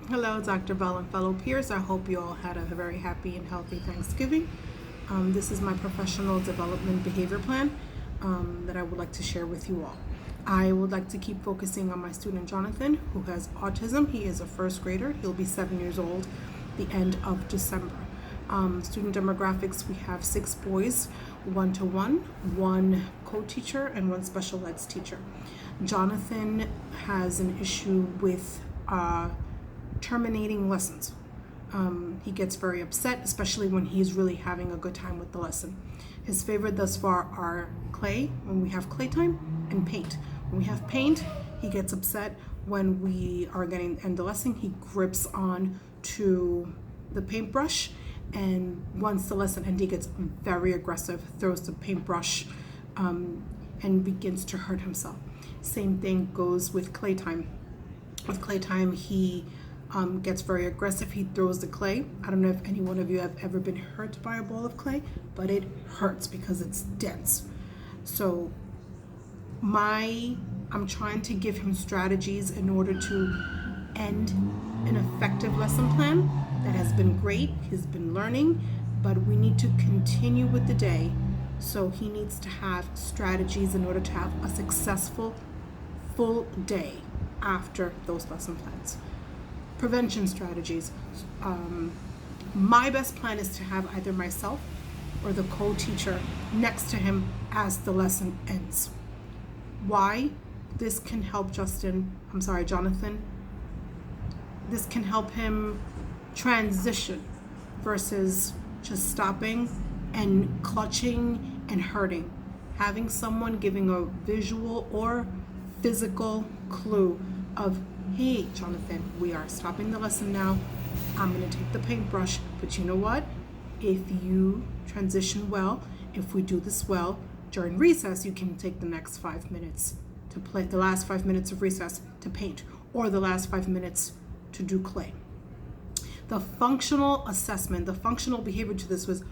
Hello, Dr. Bell and fellow peers. I hope you all had a very happy and healthy Thanksgiving. This is my professional development behavior plan that I would like to share with you all. I would like to keep focusing on my student Jonathan, who has autism. He is a first grader. He'll be 7 years old the end of December. Student demographics, we have 6 boys, 1-to-1, 1 co-teacher, and 1 special ed teacher. Jonathan has an issue with terminating lessons. He gets very upset, especially when he's really having a good time with the lesson. His favorite thus far are clay, when we have clay time, and paint. When we have paint, he gets upset. When we are getting end the lesson, he grips on to the paintbrush, and once the lesson ends, he gets very aggressive, throws the paintbrush, and begins to hurt himself. Same thing goes with clay time. With clay time, he gets very aggressive. He throws the clay. I don't know if any one of you have ever been hurt by a ball of clay, but it hurts because it's dense. So I'm trying to give him strategies in order to end an effective lesson plan that has been great. He's been learning, but we need to continue with the day. So he needs to have strategies in order to have a successful full day after those lesson plans. Prevention strategies. My best plan is to have either myself or the co-teacher next to him as the lesson ends. Why? This can help Jonathan. This can help him transition versus just stopping and clutching and hurting. Having someone giving a visual or physical clue of, hey, Jonathan, we are stopping the lesson now. I'm going to take the paintbrush, but you know what? If you transition well, if we do this well, during recess, you can take the next 5 minutes to play, the last 5 minutes of recess to paint, or the last 5 minutes to do clay. The functional assessment, the functional behavior to this was,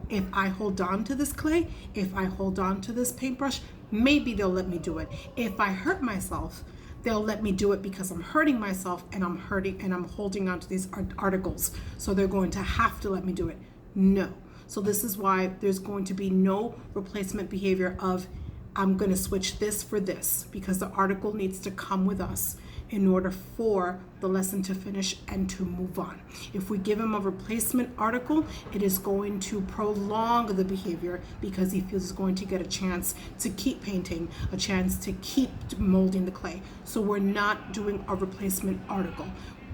if I hold on to this clay, if I hold on to this paintbrush, maybe they'll let me do it. If I hurt myself, they'll let me do it because I'm hurting myself and I'm holding on to these articles. So they're going to have to let me do it. No. So this is why there's going to be no replacement behavior of, I'm going to switch this for this, because the article needs to come with us in order for the lesson to finish and to move on. If we give him a replacement article, it is going to prolong the behavior because he feels he's going to get a chance to keep painting, a chance to keep molding the clay. So we're not doing a replacement article.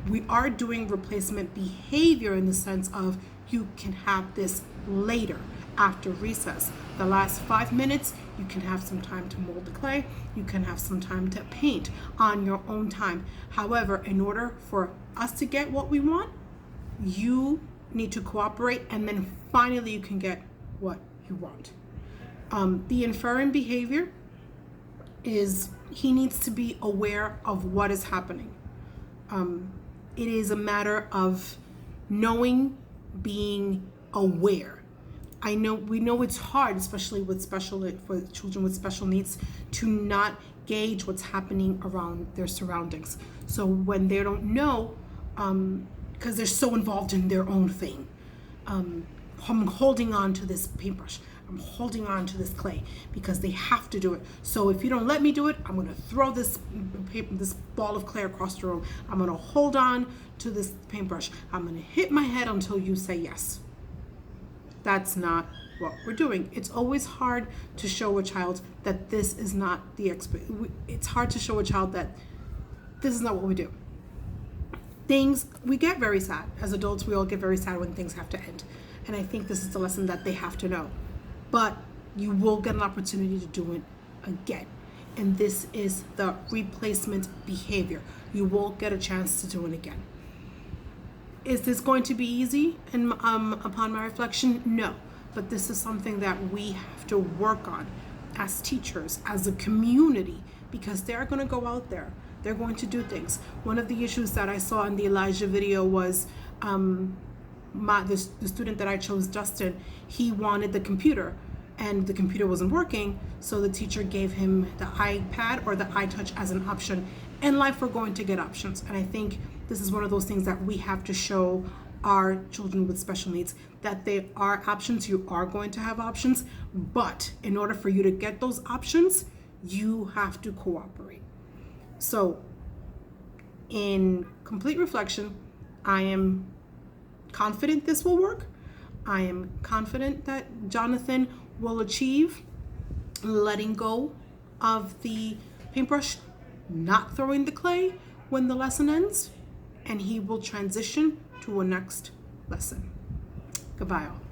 We are doing replacement behavior in the sense of, you can have this later after recess. The last 5 minutes, you can have some time to mold the clay. You can have some time to paint on your own time. However, in order for us to get what we want, you need to cooperate, and then finally you can get what you want. The inferring behavior is, he needs to be aware of what is happening. It is a matter of knowing, being aware. We know it's hard, especially for children with special needs, to not gauge what's happening around their surroundings. So when they don't know, because they're so involved in their own thing, I'm holding on to this paintbrush, I'm holding on to this clay because they have to do it. So if you don't let me do it, I'm going to throw this ball of clay across the room. I'm going to hold on to this paintbrush. I'm going to hit my head until you say yes. That's not what we're doing. It's always hard to show a child that this is not the it's hard to show a child that this is not what we do. We get very sad. As adults, we all get very sad when things have to end. And I think this is the lesson that they have to know. But you will get an opportunity to do it again. And this is the replacement behavior. You will get a chance to do it again. Is this going to be easy? And upon my reflection, no. But this is something that we have to work on as teachers, as a community, because they're going to go out there. They're going to do things. One of the issues that I saw in the Elijah video was the student that I chose, Justin, he wanted the computer and the computer wasn't working, so the teacher gave him the iPad or the iTouch as an option, In life, we're going to get options. And I think this is one of those things that we have to show our children with special needs, that there are options. You are going to have options, but in order for you to get those options, you have to cooperate. So in complete reflection, I am confident this will work. I am confident that Jonathan will achieve letting go of the paintbrush, not throwing the clay when the lesson ends, and he will transition to a next lesson. Goodbye all.